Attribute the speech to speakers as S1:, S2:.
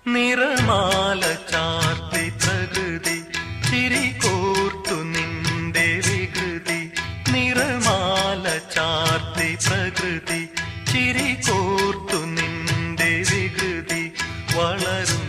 S1: നിറമാല ചാർത്തി പ്രകൃതി ചിരി കോർത്തു നിന്റെ വികൃതി. നിറമാല ചാർത്തി പ്രകൃതി ചിരി കോർത്തു നിന്റെ വികൃതി. വളരും